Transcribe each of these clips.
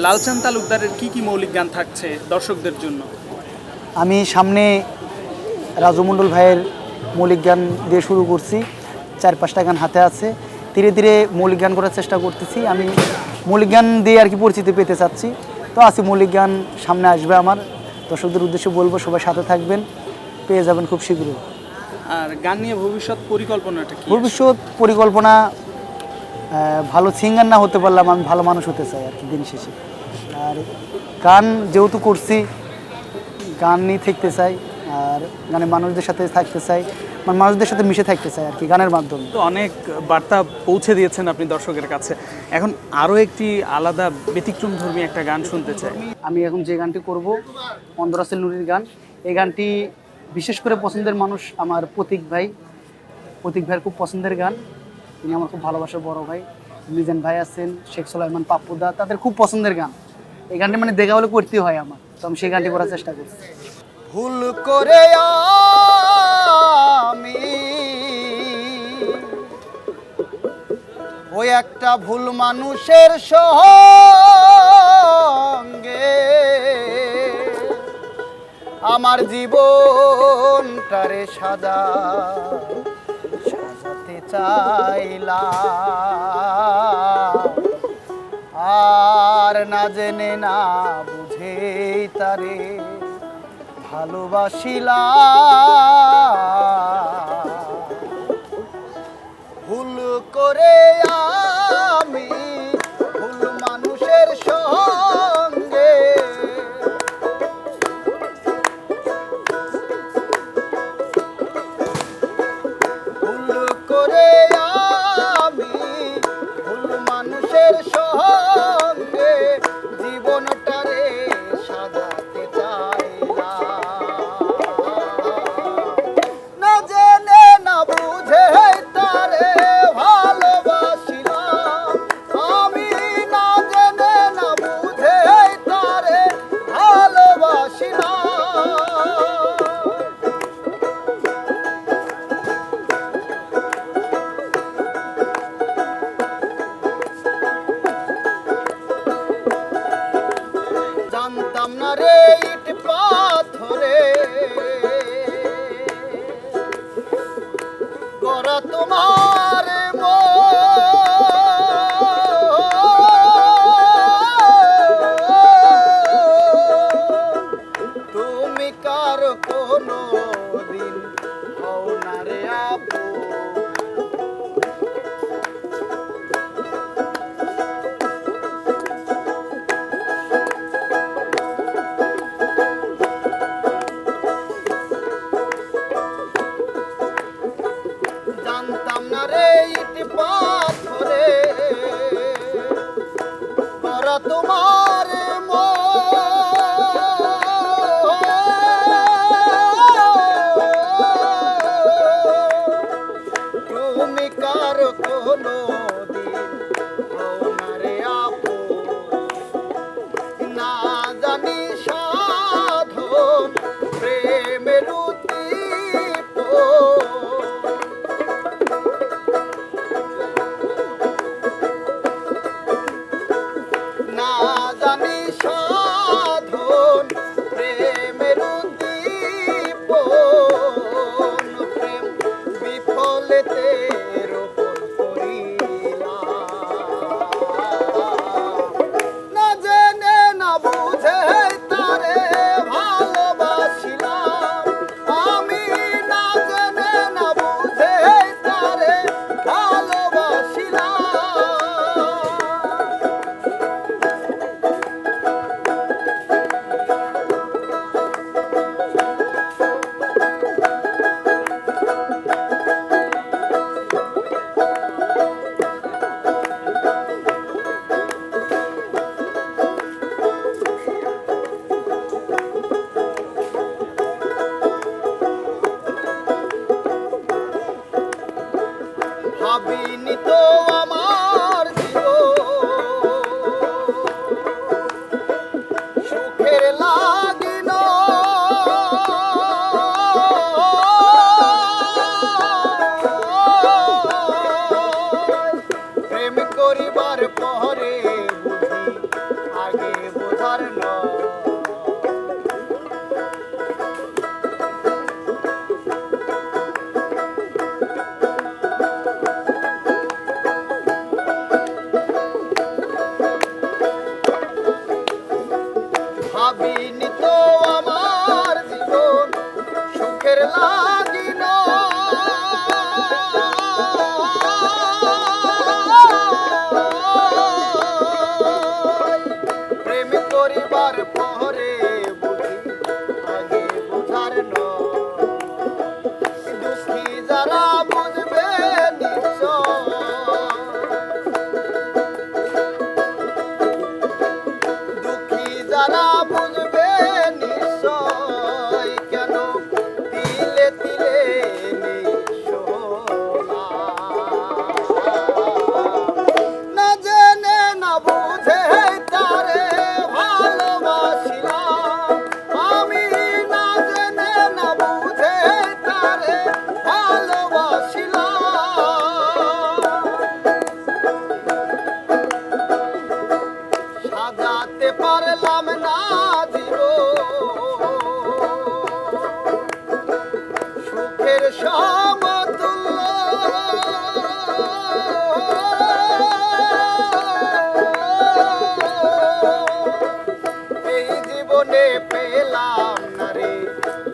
লালচাঁদ তালুকদারের কি মৌলিক গান থাকছে দর্শকদের জন্য? আমি সামনে রাজু মণ্ডল ভাইয়ের মৌলিক গান দিয়ে শুরু করছি। 4-5টা গান হাতে আছে। ধীরে ধীরে মৌলিক গান করার চেষ্টা করতেছি। আমি মৌলিক গান দিয়ে আর কি পরিচিতি পেতে চাচ্ছি। তো আছি মৌলিক গান সামনে আসবে আমার। দর্শকদের উদ্দেশ্যে বলবো সবাই সাথে থাকবেন, পেয়ে যাবেন খুব শীঘ্রই। আর গান নিয়ে ভবিষ্যৎ পরিকল্পনাটা কি? ভবিষ্যৎ পরিকল্পনা ভালো সিঙ্গার না হতে পারলাম, আমি ভালো মানুষ হতে চাই আর কি দিন শেষে। আর গান যেহেতু করছি, গান নিয়ে থাকতে চাই, আর গানে মানুষদের সাথে থাকতে চাই, মানে মানুষদের সাথে মিশে থাকতে চাই আর কি গানের মাধ্যমে। তো অনেক বার্তা পৌঁছে দিয়েছেন আপনি দর্শকের কাছে। এখন আরও একটি আলাদা ব্যতিক্রমধর্মী একটা গান শুনতে চাই। আমি এখন যে গানটি করব অন্দরাসেল নুরির গান। এই গানটি বিশেষ করে পছন্দের মানুষ আমার প্রতীক ভাইয়ের খুব পছন্দের গান। তিনি আমার খুব ভালোবাসার বড় ভাই। লিজেন ভাই আছেন, শেখ সুলাইমান, পাপ্পুদা, তাদের খুব পছন্দের গান। এই গানটি মানে দেখা হলে করতে হয় আমার, তো আমি সেই গানটি করার চেষ্টা করছি। ভুল করে আমি ওই একটা ভুল মানুষের সঙ্গে আমার জীবনটারে সাজাতে চাইলাম, আর না জেনে না বুঝেই তারে ভালোবাসিলাম। ভুল করে আমি ভুল মানুষের সঙ্গে ভুল করে আমি ভুল মানুষের সঙ্গে জীবনটারে সাজাতে চাইলাম, না জেনে না বুঝে তারে ভালোবাসিলাম। আমি না জেনে না বুঝে তারে ভালোবাসিলাম। জানতাম না রে ইট পাথরে গড়া তোমার তুমি কার কোনো দিন হও না রে আপু। জানতাম না রে ইট পাথরে গড়া তোমার তুমি কার কোনো দিন হও না রে আপু। না জানি সাধন প্রেমের না জানি সাধন প্রেমের উদ্দীপন, প্রেম বিফলেতে রোপণ করিলাম, না জেনে না বুঝে তারে ভালোবাসিলাম। আমি না জেনে না বুঝে তারে ভালোবাসিলাম। ভাবিনি তো আমার জীবন সুখের লাগিল প্রেম করিবার পরে বুঝি আগে বোঝার নয় দুঃখী যারা বুঝবে নিশ্চয় দুঃখী যারা বুঝবে নিশ্চয় কেন তিলে তিলে নিঃসোনা না জেনে না বুঝে তারে ভালোবাসিলাম আমি না জেনে না বুঝে তারে ভালোবাসিলাম সাজাতে পারলাম না সুখের সমতুল্য এই জীবনে পেলাম না রে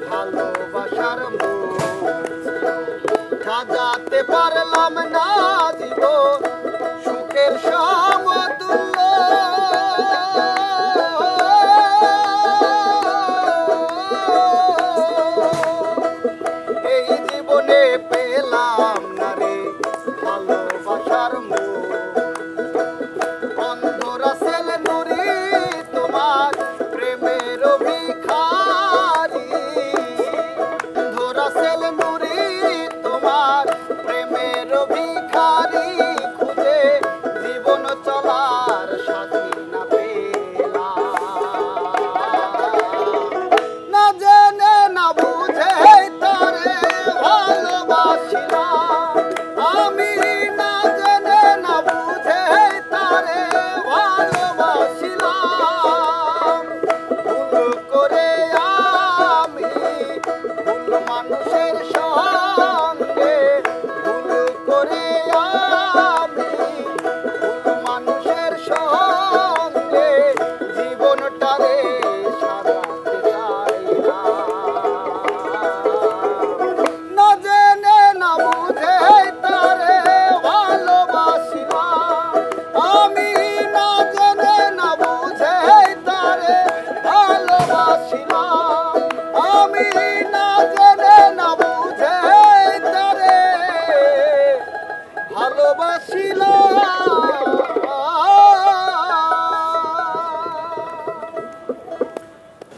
ভালোবাসার মূল সাজাতে পারলাম না জীবন সুখের সমতুল্য এই জীবনে পেলাম না রে ভালোবাসার মূল অন্ধরাসেল নুরি তোমার প্রেমের ভিখারি ধরাসেল নুরি তোমার প্রেমের ভিখারি খুঁজে জীবন চলার সাথী না পেলাম না জেনে না বুঝে তারে ভালোবাসিলাম আমি না জেনে না বুঝে তারে ভালোবাসিলাম ভুল করে আমি ভুল মানুষের সঙ্গে ভুল করে আমি ভুল মানুষের সঙ্গে জীবনটারে সাজাতে চাইলাম না জেনে না বুঝে তারে ভালোবাসিলাম আমি না জেনে না বুঝে তারে ভালোবাসিলাম আমি না জেনে না বুঝে তারে ভালোবাসিলাম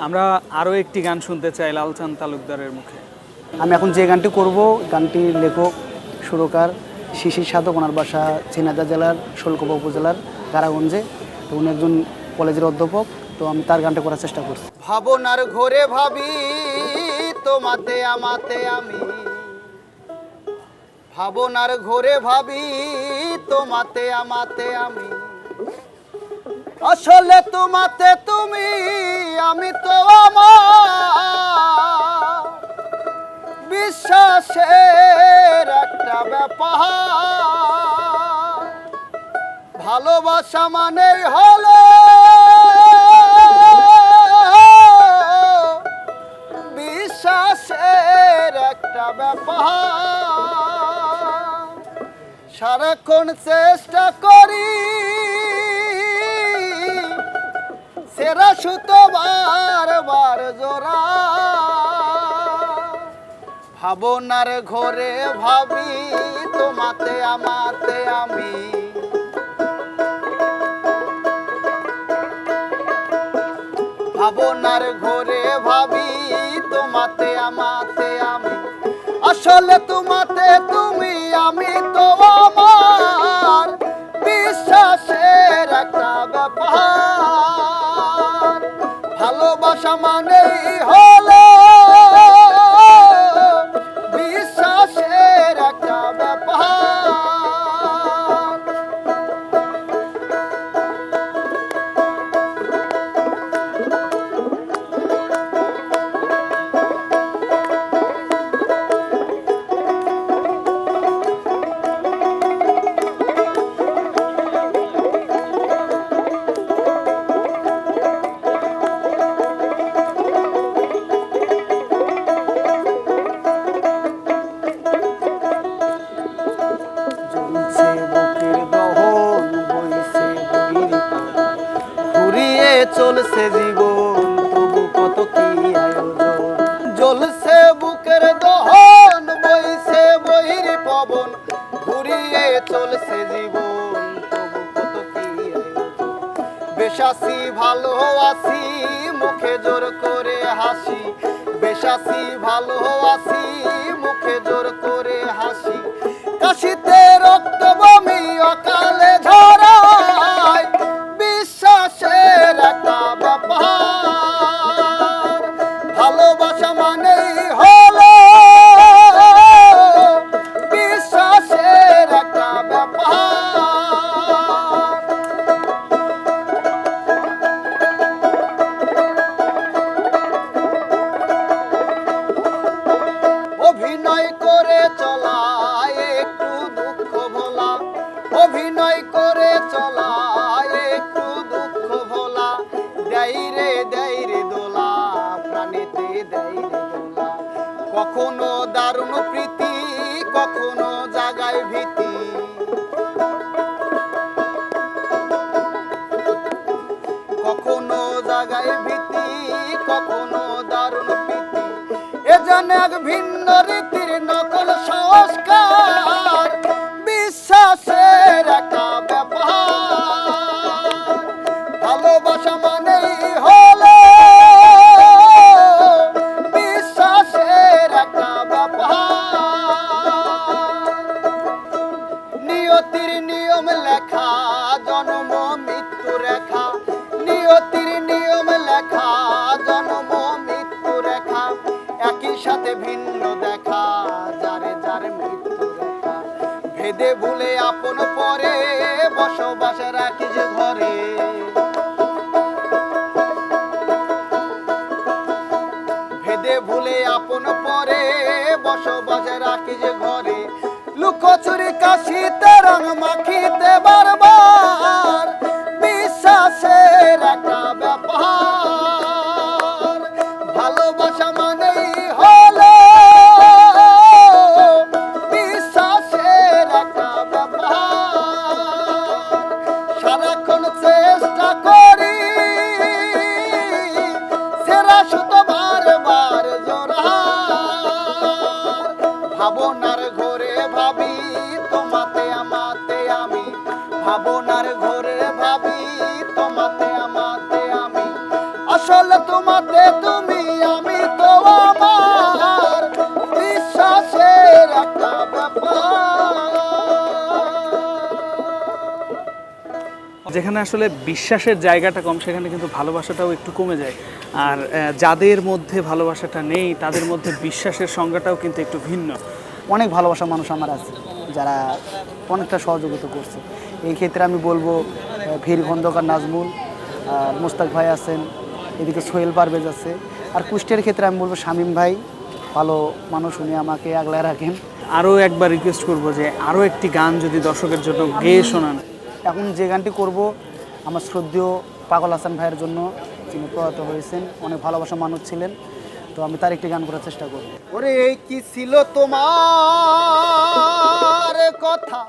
আমরা আরও একটি গান শুনতে চাই লালচাঁদ তালুকদারের মুখে। আমি এখন যে গানটি করব গানটির লেখক সুরকার শিশির সাধক, ওনার বাসা ঝিনাইদহ জেলার শোলকোপা উপজেলার কারাগঞ্জে। তো উনি একজন কলেজের অধ্যাপক, তো আমি তার গানটা করার চেষ্টা করছি। ভাবনার ঘোরে ভাবি তোমাতে আমাতে আমি ভাবনার ঘোরে ভাবি তোমাতে আমাতে আমি আসলে তোমাতে তুমি আমি তো আমার বিশ্বাসের একটা ব্যাপার ভালোবাসা মানেই হলো বিশ্বাসের একটা ব্যাপার সারাক্ষণ চেষ্টা করি সেরা সুতো বারবার জোড়া ভাবনার ঘরে ভাবি তোমাতে আমাতে আমি ভাবনার ঘরে ভাবি তোমাতে আমাতে আমি আসলে তোমাতে তুমি আমি তো আমার বিশ্বাসের একটা ব্যাপার ভালোবাসা মানেই হলো বিশ্বাসের একটা ব্যাপার চলছে জীবন তবু কত কি আয়োজন। জ্বলছে বুকের দহন, বইছে বহির পবন, ঘুরিয়ে চলছে জীবন তবু কত কি আয়োজন। বেশ আছি ভালো আছি, মুখে জোর করে হাসি, বেশ আছি ভালো আছি, মুখে জোর করে হাসি। কাশিতে রক্ত বমি অকালে ঝরায়, বিশ্বাসের একটা ব্যাপার। ভালোবাসা মানেই হলো বিশ্বাসের একটা ব্যাপার। অভিনয় করে চলা একটু দুঃখ ভোলা, অভিনয় করে চলা একটু দুঃখ ভোলা। দেয় রে দোলা, প্রাণীতে দেয় রে দোলা। কখনো দারুণ প্রীতি, কখনো জাগায় ভীতি। কখনো জাগায় ভীতি, কখনো দারুণ প্রীতি। এ যেন এক ভিন্ন রীতির নকল সংস্কার, বিশ্বাসের একটা ব্যাপার। ভালোবাসা মানেই হলো বিশ্বাসের একটা ব্যাপার। নিয়তির নিয়ম লেখা, জন্ম মৃত্যু রেখা, নিয়তির নিয়ম লেখা, জন্ম মৃত্যু রেখা। একই সাথে ভিন্ন দেখা, যারে যারে মৃত্যু রেখা। ভেদে ভুলে আপন পরে, বসবাস রাখিস ঘরে। ভেদে ভুলে আপন পরে, বসবাস রাখিস ঘরে। লুকোচুরি কাশিতে রং মাখিতে বারবার, বিশ্বাসের একটা ব্যাপার। ভালোবাসা মানেই হলো বিশ্বাসের একটা ব্যাপার। সারাক্ষণ চেষ্টা করি, সেরা সুতো বারবার জোড়ার। ভাবনার ঘরে ভাবি, তোমাতে আমাতে আমি, ভাবনার ঘরে ভাবি, তোমাতে আমাতে আমি। আসলে তোমাতে তুমি, আমি তো আমার, বিশ্বাসের একটা ব্যাপার। যেখানে আসলে বিশ্বাসের জায়গাটা কম, সেখানে কিন্তু ভালোবাসাটাও একটু কমে যায়। আর যাদের মধ্যে ভালোবাসাটা নেই, তাদের মধ্যে বিশ্বাসের সংজ্ঞাটাও কিন্তু একটু ভিন্ন। অনেক ভালোবাসা মানুষ আমার আছে, যারা অনেকটা সহযোগিতা করছে। এই ক্ষেত্রে আমি বলবো ভীর খন্দকার নাজমুল, মুস্তাক ভাই আছেন, এদিকে সোহেল পারভেজ আছে। আর কুষ্টের ক্ষেত্রে আমি বলবো শামীম ভাই, ভালো মানুষ, উনি আমাকে আগলায় রাখেন। আরও একবার রিকোয়েস্ট করবো যে আরও একটি গান যদি দর্শকের জন্য গেয়ে শোনান। এখন যে গানটি করব আমার শ্রদ্ধেয় পাগল হাসান ভাইয়ের জন্য, যিনি প্রয়াত হয়েছেন, অনেক ভালোবাসা মানুষ ছিলেন। তো আমি তার একটি গান করার চেষ্টা করব। ওরে এই কি ছিল তোমার কথা,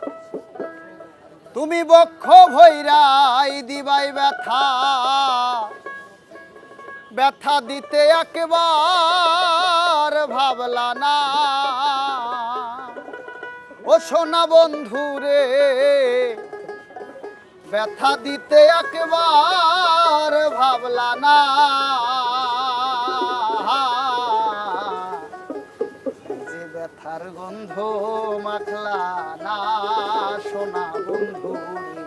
তুমি বক্ষ ভৈরাই দিবাই ব্যথা। ব্যথা দিতে একবার ভাবলা না, ও সোনা বন্ধু রে। ব্যথা দিতে একবার ভাবলা না, যে ব্যথার গন্ধ মাখলা না, সোনা বন্ধু রে।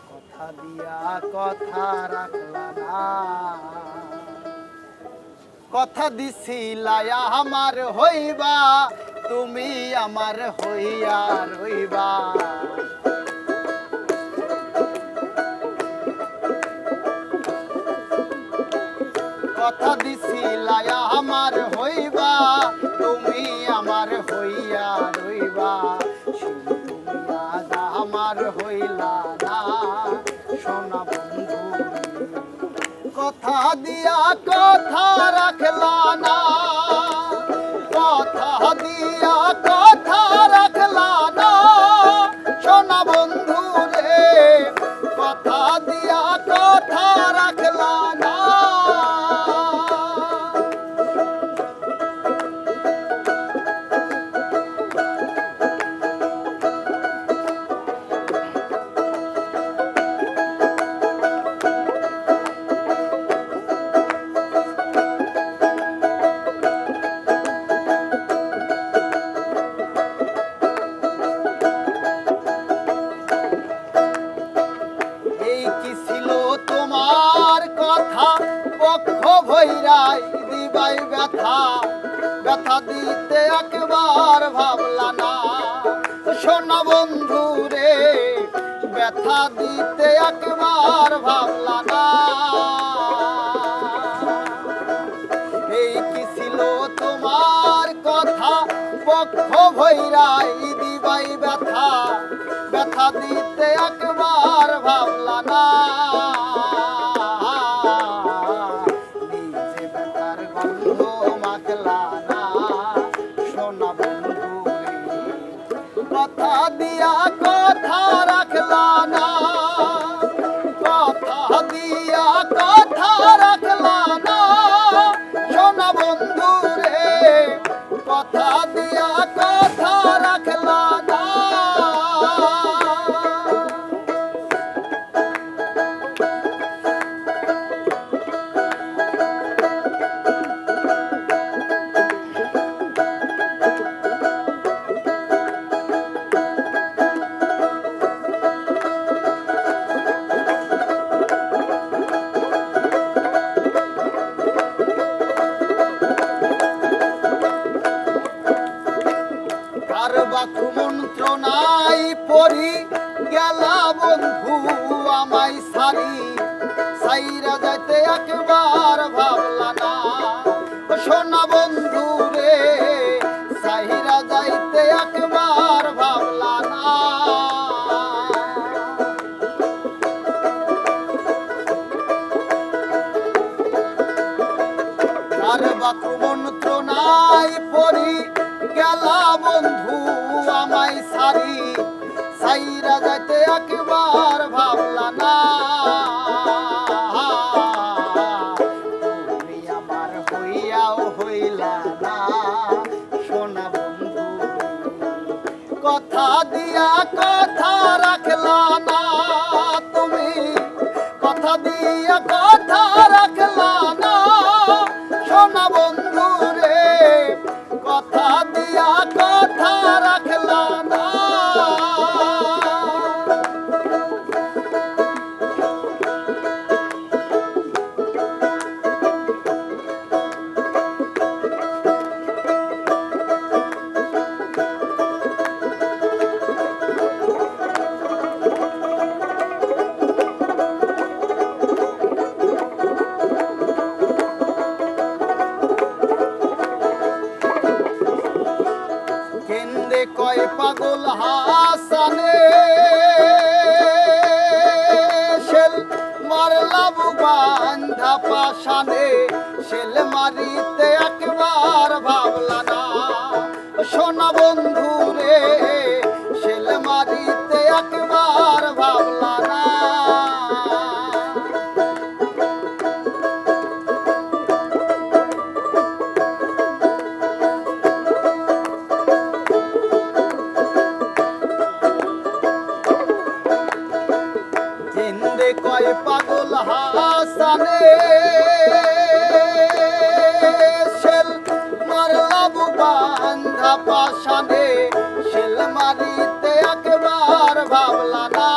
কথা দিয়া কথা রাখলা না, কথা দিছিলা আমার হইবা, তুমি আমার হইয়া রইবা। কথা দিছিলা আমার হইবা, তুমি আমার হইয়া রইবা। তুমি আজ আমার হইলা না, সোনা বন্ধু। কথা দিয়া কথা রাখলা না, কথা দিয়া কথা রাখলা না, সোনা বন্ধু রে। কথা দিয়া কথা কথা রাখলা না। এই কি ছিল তোমার কথা, পক্ষ ভৈরাই দিবাই ব্যথা, ব্যথা দিতে একবার ভাবলা না। সোনা বন্ধু রে, ব্যথা দিতে একবার ভাবলা না। এই কি ছিল তোমার কথা, পক্ষ ভৈরাই দিবাই ব্যথা, ব্যথা দিতে একবার ভাবলা না। নিজে ব্যথার গন্ধ মাখলা না। সোনা বন্ধু রে, কথা দিয়া কথা রাখলা না। কথা দিয়া কথা রাখলা না। সোনা বন্ধু রে, কথা দিয়া কথা রাখলা না। কার বাকু মন্ত্রণাই পড়ি গেলা বন্ধু আমায় সারি, সাইরা যাইতে একবার ভাবলা না। সোনা বন্ধু রে, সাইরা যাইতে একবার ভাবলা না। কার বাকু মন্ত্রণাই পড়ি গেলা বন্ধু আমায় সারি, সাইরা যাইতে একবার ভাবলা না। তুমি আমার হইয়াও হইলা না। সোনা বন্ধু, কথা দিয়া কথা রাখলা না। তুমি কথা দিয়া কথা রাখলা না। সোনা বন্ধু রে, কথা দিয়া কথা রাখলা না। কেন্দ্রে কয় পাগল হাসানে, শেল মারলা বান্ধা পাশানে। শেল মারিতে একবার ভাবলা না। সোনা বন্ধু রে, শেল মারিতে একবার ভাবলা না। হিন্দে কয় পাগল হাসানে, শেল মারলা বান্ধা পাশানে। শেল মারিতে একবার ভাবলা না।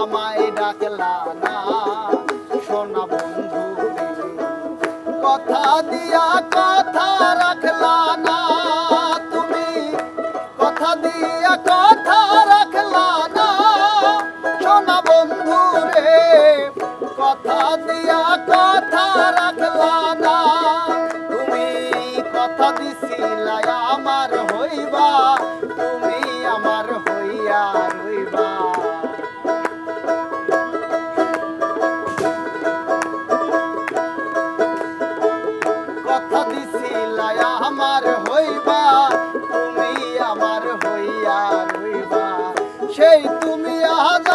আমায় ডাকলা না। সোনা বন্ধু রে, কথা দিয়া কথা রাখলা না। তুমি কথা দিয়া কথা রাখলা না। সোনা বন্ধু রে, কথা দিয়া কথা রাখলা না। তুমি কথা দিছিলা আমার হইবা, তুমি আমার হইয়া রইবা। কথা দিছিলা আমার হইবা, তুমি আমার হইয়া রইবা। সেই তুমি আজ